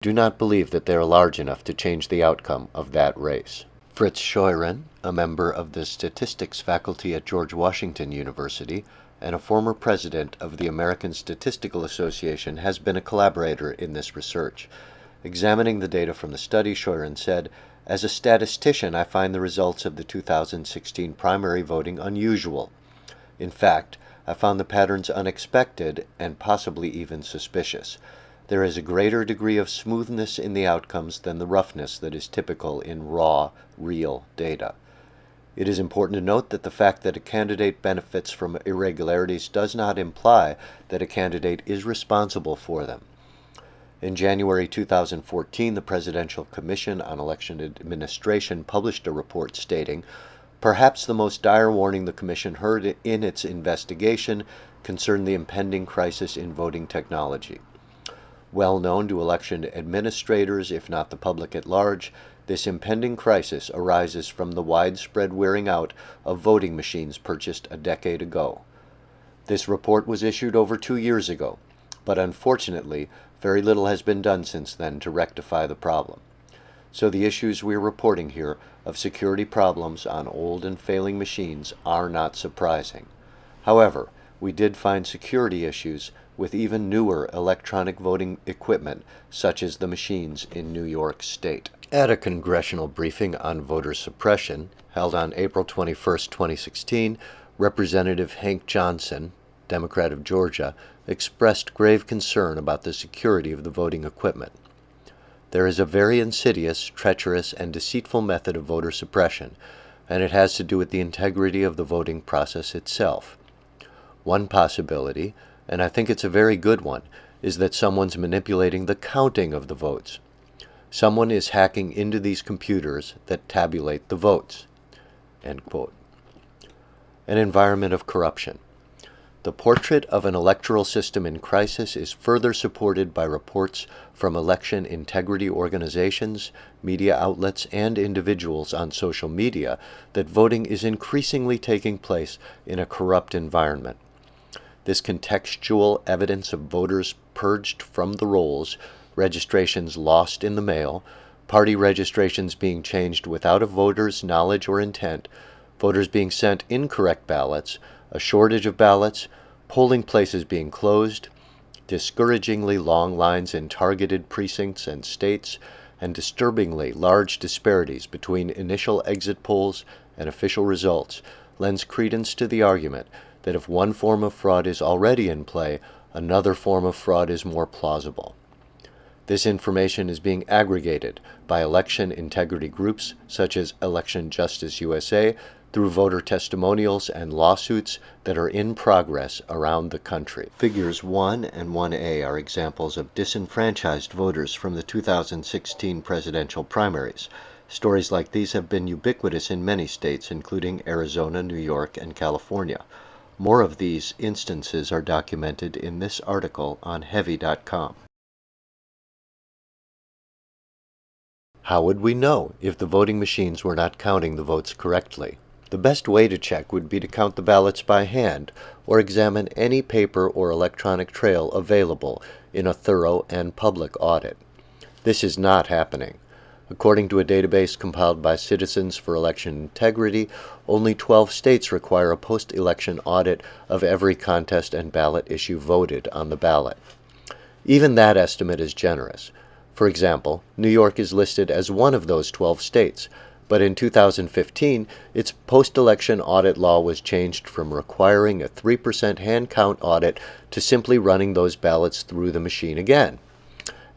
do not believe that they are large enough to change the outcome of that race. Fritz Scheuren, a member of the statistics faculty at George Washington University and a former president of the American Statistical Association, has been a collaborator in this research. Examining the data from the study, Scheuren said, "As a statistician, I find the results of the 2016 primary voting unusual. In fact, I found the patterns unexpected and possibly even suspicious. There is a greater degree of smoothness in the outcomes than the roughness that is typical in raw, real data. It is important to note that the fact that a candidate benefits from irregularities does not imply that a candidate is responsible for them." In January 2014, the Presidential Commission on Election Administration published a report stating, "Perhaps the most dire warning the Commission heard in its investigation concerned the impending crisis in voting technology. Well known to election administrators, if not the public at large, this impending crisis arises from the widespread wearing out of voting machines purchased a decade ago." This report was issued over 2 years ago, but unfortunately, very little has been done since then to rectify the problem. So the issues we're reporting here of security problems on old and failing machines are not surprising. However, we did find security issues with even newer electronic voting equipment, such as the machines in New York State. At a congressional briefing on voter suppression, held on April 21, 2016, Representative Hank Johnson, Democrat of Georgia, expressed grave concern about the security of the voting equipment. "There is a very insidious, treacherous, and deceitful method of voter suppression, and it has to do with the integrity of the voting process itself. One possibility, and I think it's a very good one, is that someone's manipulating the counting of the votes. Someone is hacking into these computers that tabulate the votes." End quote. An environment of corruption. The portrait of an electoral system in crisis is further supported by reports from election integrity organizations, media outlets, and individuals on social media that voting is increasingly taking place in a corrupt environment. This contextual evidence of voters purged from the rolls, registrations lost in the mail, party registrations being changed without a voter's knowledge or intent, voters being sent incorrect ballots, a shortage of ballots, polling places being closed, discouragingly long lines in targeted precincts and states, and disturbingly large disparities between initial exit polls and official results lends credence to the argument that if one form of fraud is already in play, another form of fraud is more plausible. This information is being aggregated by election integrity groups such as Election Justice USA through voter testimonials and lawsuits that are in progress around the country. Figures 1 and 1A are examples of disenfranchised voters from the 2016 presidential primaries. Stories like these have been ubiquitous in many states, including Arizona, New York, and California. More of these instances are documented in this article on Heavy.com. How would we know if the voting machines were not counting the votes correctly? The best way to check would be to count the ballots by hand or examine any paper or electronic trail available in a thorough and public audit. This is not happening. According to a database compiled by Citizens for Election Integrity, only 12 states require a post-election audit of every contest and ballot issue voted on the ballot. Even that estimate is generous. For example, New York is listed as one of those 12 states, but in 2015, its post-election audit law was changed from requiring a 3% hand count audit to simply running those ballots through the machine again.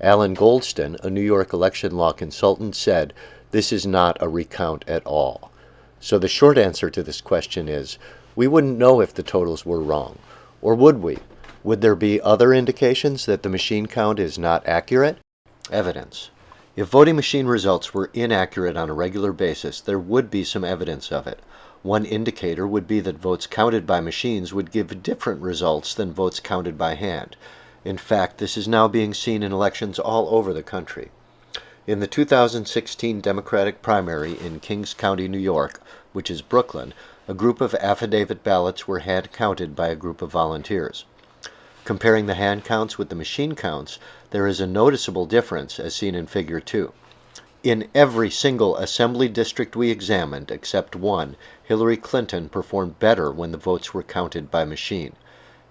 Alan Goldston, a New York election law consultant, said, "This is not a recount at all." So the short answer to this question is, we wouldn't know if the totals were wrong. Or would we? Would there be other indications that the machine count is not accurate? Evidence. If voting machine results were inaccurate on a regular basis, there would be some evidence of it. One indicator would be that votes counted by machines would give different results than votes counted by hand. In fact, this is now being seen in elections all over the country. In the 2016 Democratic primary in Kings County, New York, which is Brooklyn, a group of affidavit ballots were hand-counted by a group of volunteers. Comparing the hand counts with the machine counts, there is a noticeable difference as seen in Figure 2. In every single assembly district we examined, except one, Hillary Clinton performed better when the votes were counted by machine.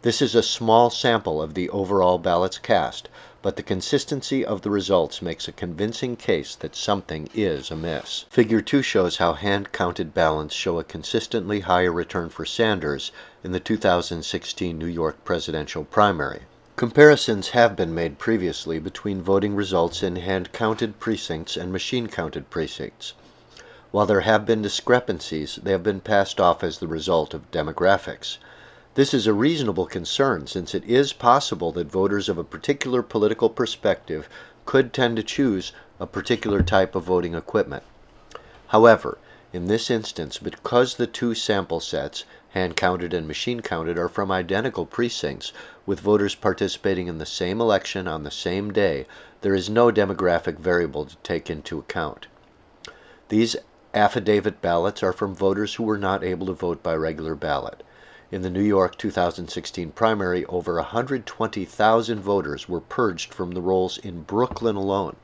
This is a small sample of the overall ballots cast, but the consistency of the results makes a convincing case that something is amiss. Figure 2 shows how hand-counted ballots show a consistently higher return for Sanders in the 2016 New York presidential primary. Comparisons have been made previously between voting results in hand-counted precincts and machine-counted precincts. While there have been discrepancies, they have been passed off as the result of demographics. This is a reasonable concern since it is possible that voters of a particular political perspective could tend to choose a particular type of voting equipment. However, in this instance, because the two sample sets, hand-counted and machine-counted, are from identical precincts, with voters participating in the same election on the same day, there is no demographic variable to take into account. These affidavit ballots are from voters who were not able to vote by regular ballot. In the New York 2016 primary, over 120,000 voters were purged from the rolls in Brooklyn alone.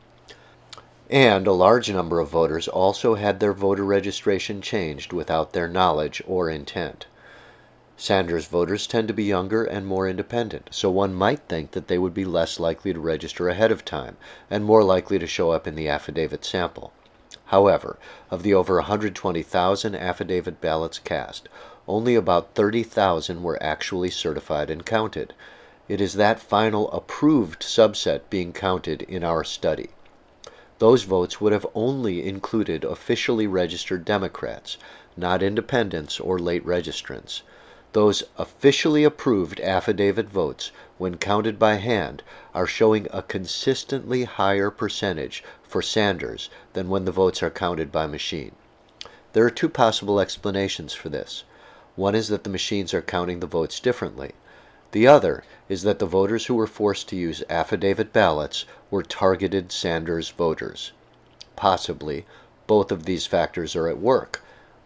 And a large number of voters also had their voter registration changed without their knowledge or intent. Sanders voters tend to be younger and more independent, so one might think that they would be less likely to register ahead of time and more likely to show up in the affidavit sample. However, of the over 120,000 affidavit ballots cast, only about 30,000 were actually certified and counted. It is that final approved subset being counted in our study. Those votes would have only included officially registered Democrats, not independents or late registrants. Those officially approved affidavit votes, when counted by hand, are showing a consistently higher percentage for Sanders than when the votes are counted by machine. There are two possible explanations for this. One is that the machines are counting the votes differently. The other is that the voters who were forced to use affidavit ballots were targeted Sanders voters. Possibly, both of these factors are at work.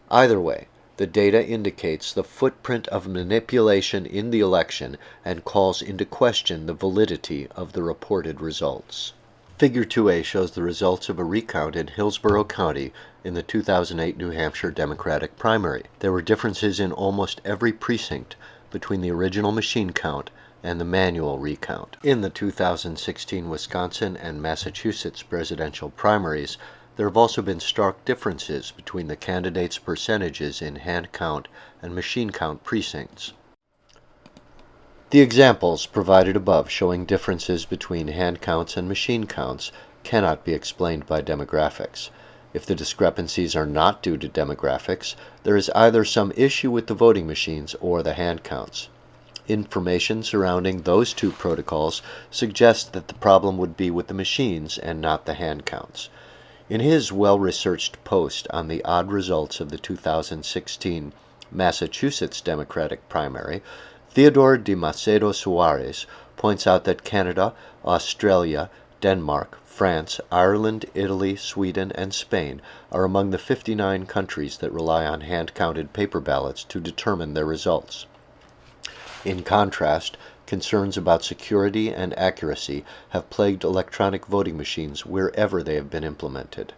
Either way, the data indicates the footprint of manipulation in the election and calls into question the validity of the reported results. Figure 2A shows the results of a recount in Hillsborough County in the 2008 New Hampshire Democratic primary. There were differences in almost every precinct between the original machine count and the manual recount. In the 2016 Wisconsin and Massachusetts presidential primaries, there have also been stark differences between the candidates' percentages in hand count and machine count precincts. The examples provided above showing differences between hand counts and machine counts cannot be explained by demographics. If the discrepancies are not due to demographics, there is either some issue with the voting machines or the hand counts. Information surrounding those two protocols suggests that the problem would be with the machines and not the hand counts. In his well-researched post on the odd results of the 2016 Massachusetts Democratic primary, Theodore de Macedo Suarez points out that Canada, Australia, Denmark, France, Ireland, Italy, Sweden, and Spain are among the 59 countries that rely on hand-counted paper ballots to determine their results. In contrast, concerns about security and accuracy have plagued electronic voting machines wherever they have been implemented.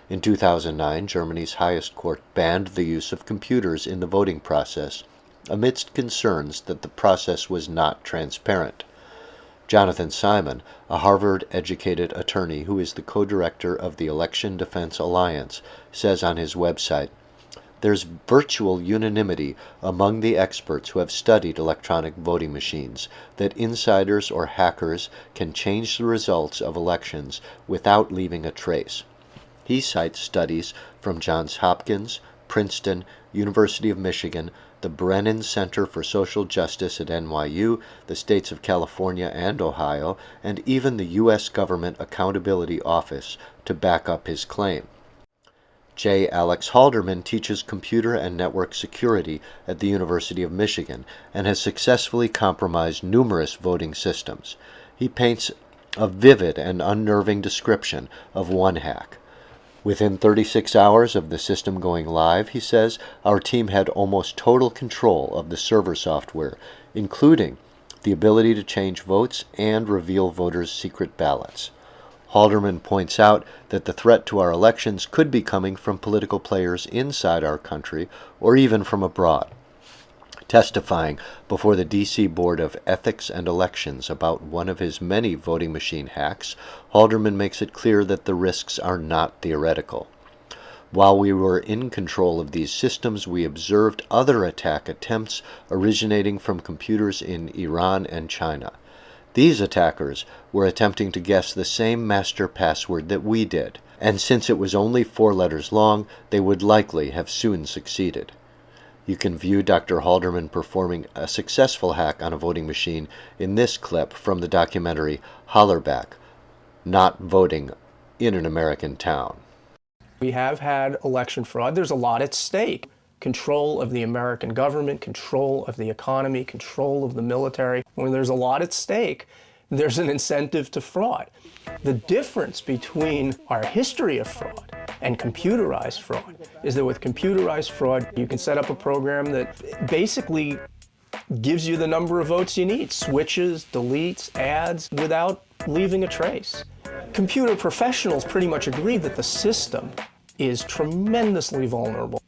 In 2009, Germany's highest court banned the use of computers in the voting process, amidst concerns that the process was not transparent. Jonathan Simon, a Harvard-educated attorney who is the co-director of the Election Defense Alliance, says on his website, "There's virtual unanimity among the experts who have studied electronic voting machines that insiders or hackers can change the results of elections without leaving a trace." He cites studies from Johns Hopkins, Princeton, University of Michigan, the Brennan Center for Social Justice at NYU, the states of California and Ohio, and even the U.S. Government Accountability Office to back up his claim. J. Alex Halderman teaches computer and network security at the University of Michigan and has successfully compromised numerous voting systems. He paints a vivid and unnerving description of one hack. Within 36 hours of the system going live, he says, our team had almost total control of the server software, including the ability to change votes and reveal voters' secret ballots. Halderman points out that the threat to our elections could be coming from political players inside our country or even from abroad. Testifying before the D.C. Board of Ethics and Elections about one of his many voting machine hacks, Halderman makes it clear that the risks are not theoretical. While we were in control of these systems, we observed other attack attempts originating from computers in Iran and China. These attackers were attempting to guess the same master password that we did, and since it was only 4 letters long, they would likely have soon succeeded. You can view Dr. Halderman performing a successful hack on a voting machine in this clip from the documentary Hollerback, Not Voting in an American Town. We have had election fraud. There's a lot at stake. Control of the American government, control of the economy, control of the military. When there's a lot at stake, there's an incentive to fraud. The difference between our history of fraud and computerized fraud is that with computerized fraud, you can set up a program that basically gives you the number of votes you need, switches, deletes, adds, without leaving a trace. Computer professionals pretty much agree that the system is tremendously vulnerable.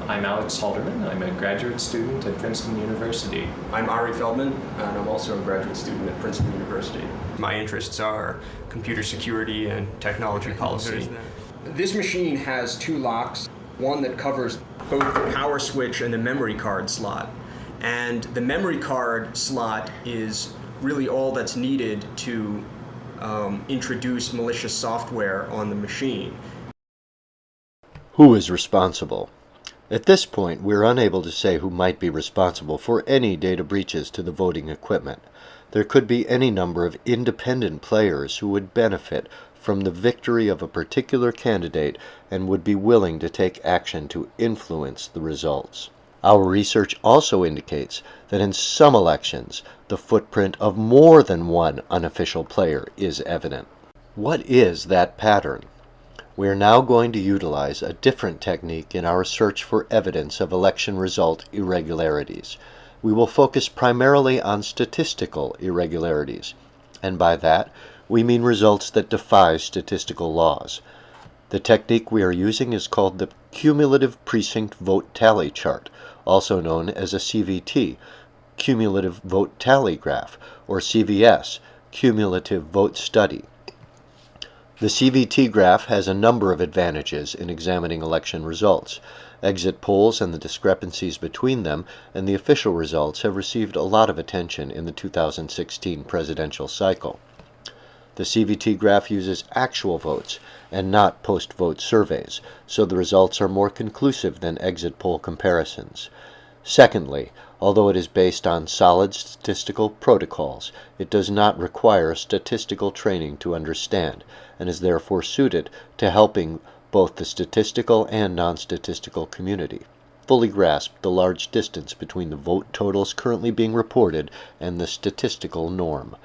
I'm Alex Halderman. I'm a graduate student at Princeton University. I'm Ari Feldman, and I'm also a graduate student at Princeton University. My interests are computer security and technology policy. This machine has 2 locks, one that covers both the power switch and the memory card slot. And the memory card slot is really all that's needed to introduce malicious software on the machine. Who is responsible? At this point, we're unable to say who might be responsible for any data breaches to the voting equipment. There could be any number of independent players who would benefit from the victory of a particular candidate and would be willing to take action to influence the results. Our research also indicates that in some elections, the footprint of more than one unofficial player is evident. What is that pattern? We are now going to utilize a different technique in our search for evidence of election result irregularities. We will focus primarily on statistical irregularities, and by that, we mean results that defy statistical laws. The technique we are using is called the Cumulative Precinct Vote Tally Chart, also known as a CVT, Cumulative Vote Tally Graph, or CVS, Cumulative Vote Study. The CVT graph has a number of advantages in examining election results. Exit polls and the discrepancies between them and the official results have received a lot of attention in the 2016 presidential cycle. The CVT graph uses actual votes and not post-vote surveys, so the results are more conclusive than exit poll comparisons. Secondly, although it is based on solid statistical protocols, it does not require statistical training to understand, and is therefore suited to helping both the statistical and non-statistical community fully grasp the large distance between the vote totals currently being reported and the statistical norm.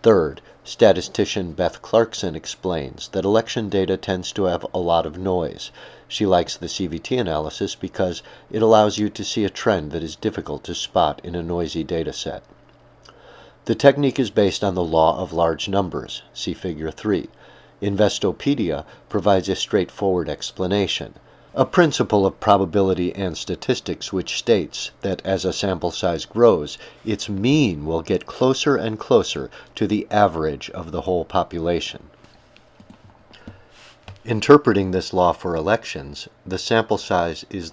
Third, statistician Beth Clarkson explains that election data tends to have a lot of noise. She likes the CVT analysis because it allows you to see a trend that is difficult to spot in a noisy data set. The technique is based on the law of large numbers, see Figure 3. Investopedia provides a straightforward explanation, a principle of probability and statistics which states that as a sample size grows, its mean will get closer and closer to the average of the whole population. Interpreting this law for elections, the sample size is